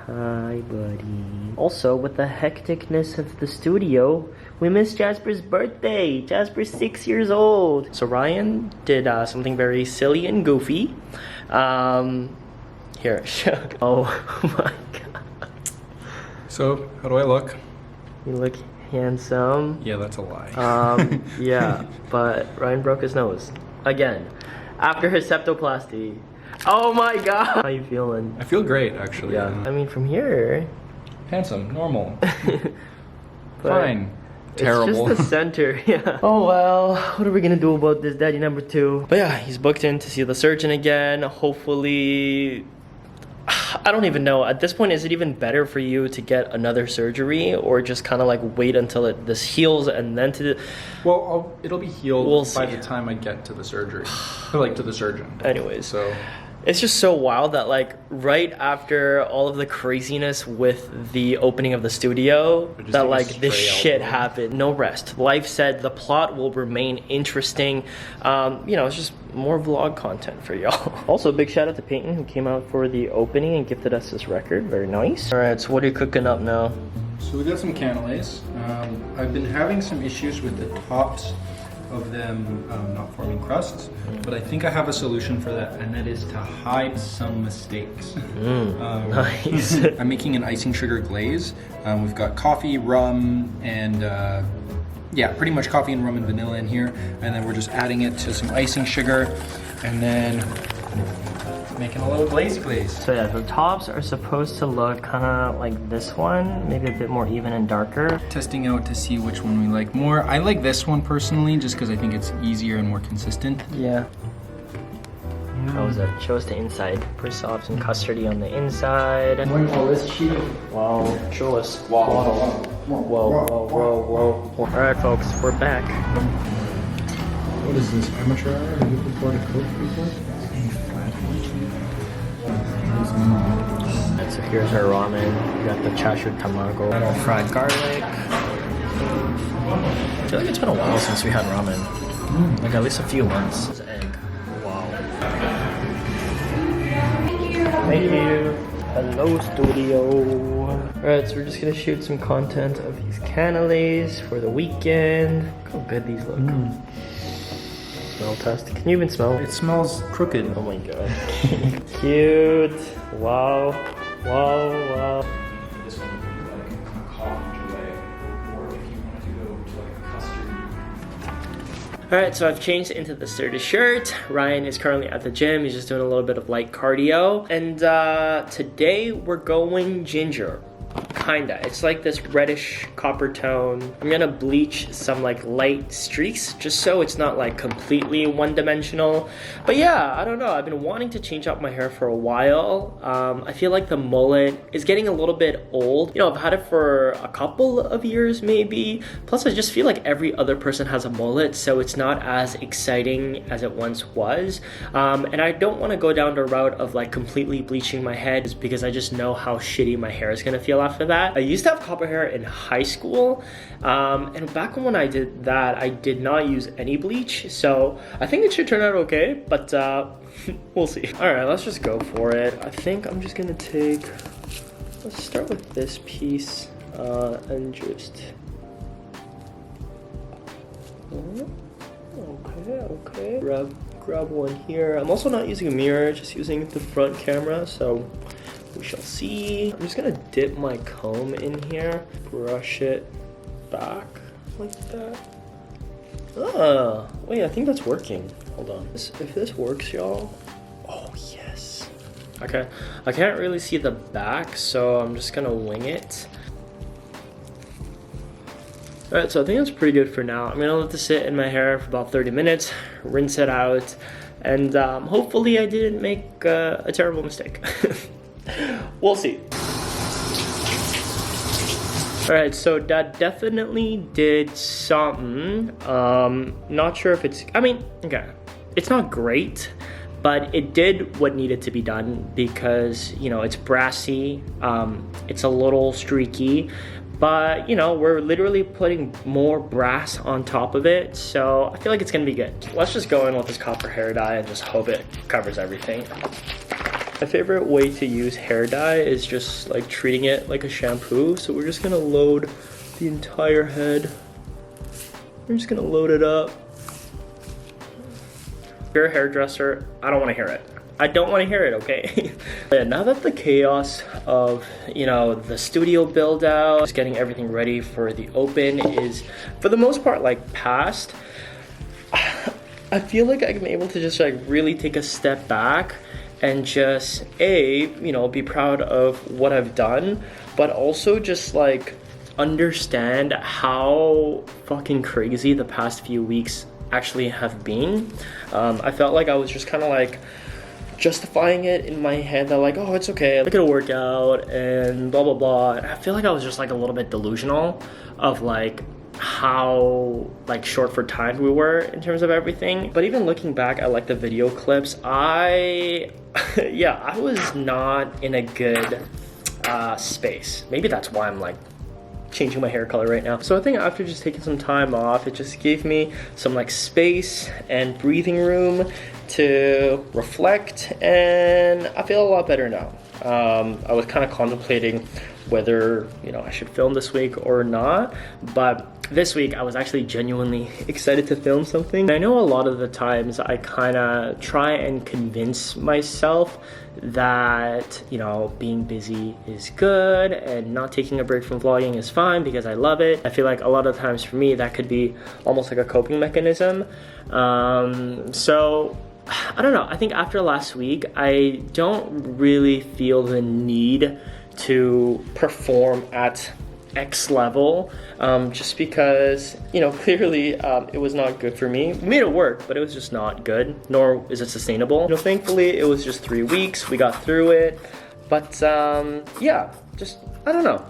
Hi, buddy. Also, with the hecticness of the studio, we missed Jasper's birthday. Jasper's 6 years old. So Ryan did something very silly and goofy. Here, oh my god. So, how do I look? You look handsome. Yeah, that's a lie. Yeah, but Ryan broke his nose. Again. After his septoplasty. Oh my god! How you feeling? I feel great, actually. Yeah. I mean, from here... Handsome, normal. Fine. Terrible. It's just the center, yeah. Oh well, what are we gonna do about this daddy number 2? But yeah, he's booked in to see the surgeon again. Hopefully... I don't even know. At this point, is it even better for you to get another surgery or just kind of like wait until this heals and then to... Well, it'll be healed by the time I get to the surgery. Like to the surgeon. Anyways. So... It's just so wild that like right after all of the craziness with the opening of the studio that like this shit happened. No rest. Life said the plot will remain interesting. You know, it's just more vlog content for y'all. Also, big shout out to Peyton who came out for the opening and gifted us this record. Very nice. All right, so what are you cooking up now? So we got some canapes. I've been having some issues with the tops of them not forming crusts, but I think I have a solution for that, and that is to hide some mistakes. Nice. I'm making an icing sugar glaze. We've got coffee, rum, and yeah, pretty much coffee and rum and vanilla in here, and then we're just adding it to some icing sugar, and then making a little glaze. So yeah, the tops are supposed to look kind of like this one, maybe a bit more even and darker. Testing out to see which one we like more. I like this one personally, just because I think it's easier and more consistent. Yeah. How was it? Show us the inside. Pretty soft and custardy on the inside. Oh, this cheating. Wow. Show us. Wow. Whoa. All right, folks, we're back. What is this? Amateur hour? Are you looking for a Coke before? Alright, so here's our ramen. We got the chashu tamago, fried garlic. I feel like it's been a while since we had ramen. Like at least a few months. This egg. Wow. Thank you. Hello, studio. Alright, so we're just gonna shoot some content of these canapes for the weekend. Look how good these look. Smell test. Can you even smell? It smells crooked. Oh my god. Cute. Wow. Wow. This one would be like a coffee gelée, or if you want to go to like a custard. Alright, so I've changed into the sturdy shirt. Ryan is currently at the gym. He's just doing a little bit of light cardio. And today we're going ginger. Kinda. It's like this reddish copper tone. I'm gonna bleach some like light streaks just so it's not like completely one-dimensional. But yeah, I don't know. I've been wanting to change up my hair for a while. I feel like the mullet is getting a little bit old. You know, I've had it for a couple of years maybe. Plus, I just feel like every other person has a mullet, so it's not as exciting as it once was. And I don't want to go down the route of like completely bleaching my head because I just know how shitty my hair is gonna feel after that. I used to have copper hair in high school, and back when I did that, I did not use any bleach, so I think it should turn out okay, but we'll see. All right, let's just go for it. I think I'm just gonna let's start with this piece, and just, okay. Grab one here. I'm also not using a mirror, just using the front camera, so we shall see. I'm just gonna dip my comb in here, brush it back like that. Ah, wait, I think that's working. Hold on. If this works, y'all. Oh, yes. Okay, I can't really see the back, so I'm just gonna wing it. All right, so I think that's pretty good for now. I'm gonna let this sit in my hair for about 30 minutes, rinse it out, and hopefully I didn't make a terrible mistake. We'll see. Alright, so that definitely did something. Not sure if it's, okay. It's not great, but it did what needed to be done because, you know, it's brassy, it's a little streaky, but, you know, we're literally putting more brass on top of it, so I feel like it's gonna be good. Let's just go in with this copper hair dye and just hope it covers everything. My favorite way to use hair dye is just like treating it like a shampoo. So we're just gonna load the entire head. We're just gonna load it up. If you're a hairdresser, I don't wanna hear it. I don't want to hear it, okay? Yeah, now that the chaos of, you know, the studio build out, just getting everything ready for the open is, for the most part, like past, I feel like I'm able to just like really take a step back and just, you know, be proud of what I've done, but also just like understand how fucking crazy the past few weeks actually have been. I felt like I was just kind of like justifying it in my head that like, oh, it's okay, look at a workout and blah blah blah. And I feel like I was just like a little bit delusional of like how like short for time we were in terms of everything. But even looking back at like the video clips, I was not in a good space. Maybe that's why I'm like changing my hair color right now. So I think after just taking some time off, it just gave me some like space and breathing room to reflect, and I feel a lot better now. I was kind of contemplating whether, you know, I should film this week or not, but this week I was actually genuinely excited to film something. I know a lot of the times I kind of try and convince myself that, you know, being busy is good and not taking a break from vlogging is fine because I love it. I feel like a lot of times for me that could be almost like a coping mechanism. So I don't know, I think after last week I don't really feel the need to perform at X level, just because, you know, clearly it was not good for me. We made it work, but it was just not good, nor is it sustainable. You know, thankfully it was just 3 weeks, we got through it, but yeah, just, I don't know.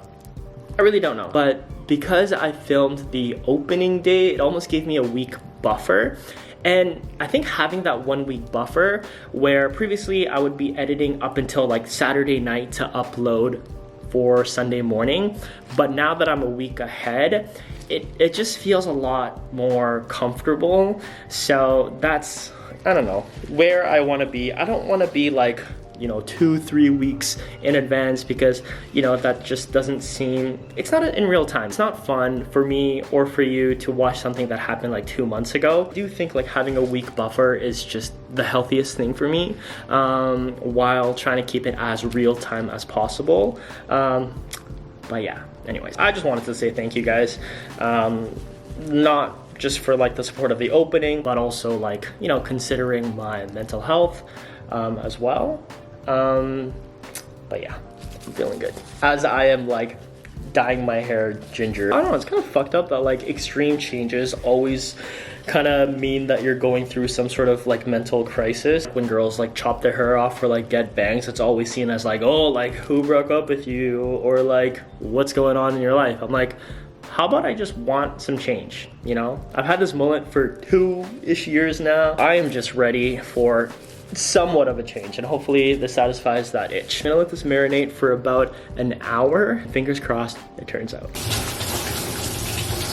I really don't know. But because I filmed the opening day, it almost gave me a week buffer. And I think having that 1 week buffer, where previously I would be editing up until like Saturday night to upload for Sunday morning, but now that I'm a week ahead, it just feels a lot more comfortable. So that's, I don't know, where I want to be. I don't want to be like, you know, 2-3 weeks in advance, because, you know, that just doesn't seem, it's not in real time. It's not fun for me or for you to watch something that happened like 2 months ago. I do think like having a week buffer is just the healthiest thing for me, while trying to keep it as real time as possible. But yeah, anyways, I just wanted to say thank you guys, not just for like the support of the opening, but also like, you know, considering my mental health as well. But yeah, I'm feeling good. As I am like dyeing my hair ginger. I don't know, it's kind of fucked up that like extreme changes always kind of mean that you're going through some sort of like mental crisis. When girls like chop their hair off or like get bangs, it's always seen as like, oh, like who broke up with you, or like what's going on in your life. I'm like, how about I just want some change, you know? I've had this mullet for 2-ish years now. I am just ready for somewhat of a change, and hopefully this satisfies that itch. I'm gonna let this marinate for about an hour. Fingers crossed it turns out.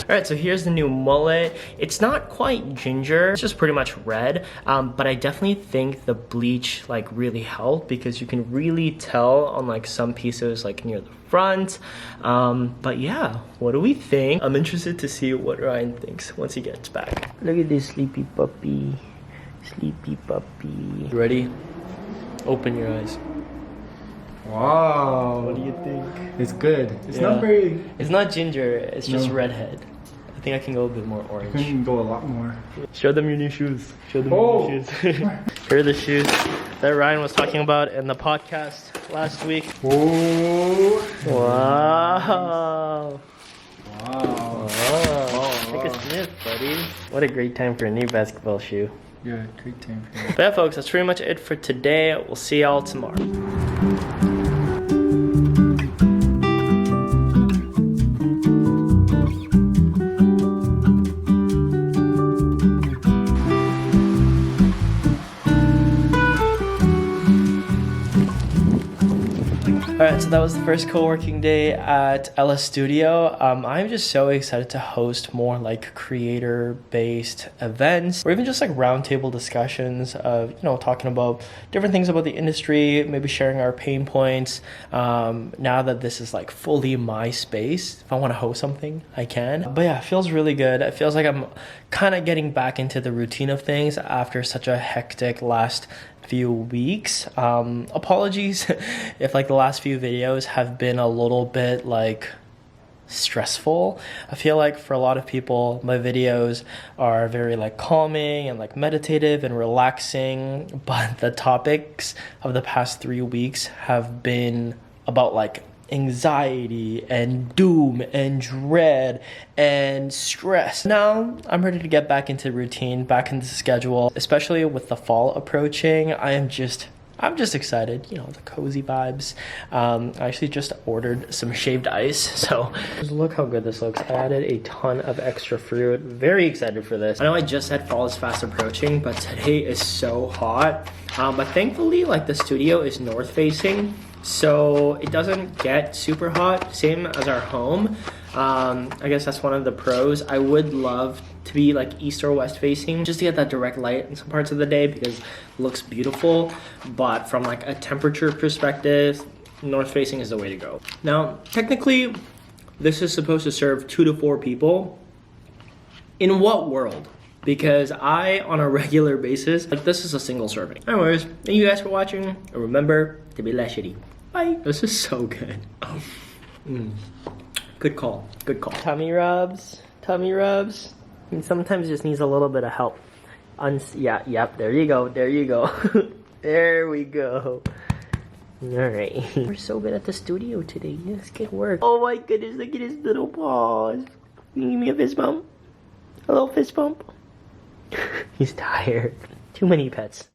All right, so here's the new mullet. It's not quite ginger, it's just pretty much red, but I definitely think the bleach like really helped, because you can really tell on like some pieces like near the front. But yeah, what do we think? I'm interested to see what Ryan thinks once he gets back. Look at this sleepy puppy. Sleepy puppy. Ready? Open your eyes. Wow. What do you think? It's good. It's not very... It's not ginger, it's just redhead. I think I can go a bit more orange. You can go a lot more. Show them your new shoes. Show them your new shoes. Here are the shoes that Ryan was talking about in the podcast last week. Oh. Wow. Wow. Oh. Take a sniff, buddy. What a great time for a new basketball shoe. Yeah, great time for you. But yeah, folks, that's pretty much it for today. We'll see y'all tomorrow. Alright, so that was the first co-working day at Ella Studio. I'm just so excited to host more like creator-based events or even just like roundtable discussions of, you know, talking about different things about the industry, maybe sharing our pain points. Now that this is like fully my space, if I want to host something, I can. But yeah, it feels really good. It feels like I'm kind of getting back into the routine of things after such a hectic last few weeks. Apologies if like the last few videos have been a little bit like stressful. I feel like for a lot of people my videos are very like calming and like meditative and relaxing, but the topics of the past 3 weeks have been about like anxiety and doom and dread and stress. Now I'm ready to get back into routine, back into schedule, especially with the fall approaching. I'm just excited, you know, the cozy vibes. I actually just ordered some shaved ice, so just look how good this looks. I added a ton of extra fruit. Very excited for this. I know I just said fall is fast approaching, but today is so hot. But thankfully, like the studio is north facing, so it doesn't get super hot, same as our home. I guess that's one of the pros. I would love to be like east or west facing just to get that direct light in some parts of the day because it looks beautiful. But from like a temperature perspective, north facing is the way to go. Now, technically, this is supposed to serve 2 to 4 people. In what world? Because I, on a regular basis, like this is a single serving. Anyways, thank you guys for watching. And remember to be less shitty. Bye. This is so good. Good call. Good call. Tummy rubs. Tummy rubs. And sometimes just needs a little bit of help. Yep. There you go. There you go. There we go. Alright. We're so good at the studio today. Let's get work. Oh my goodness, look at his little paws. Can you give me a fist bump? A little fist bump? He's tired. Too many pets.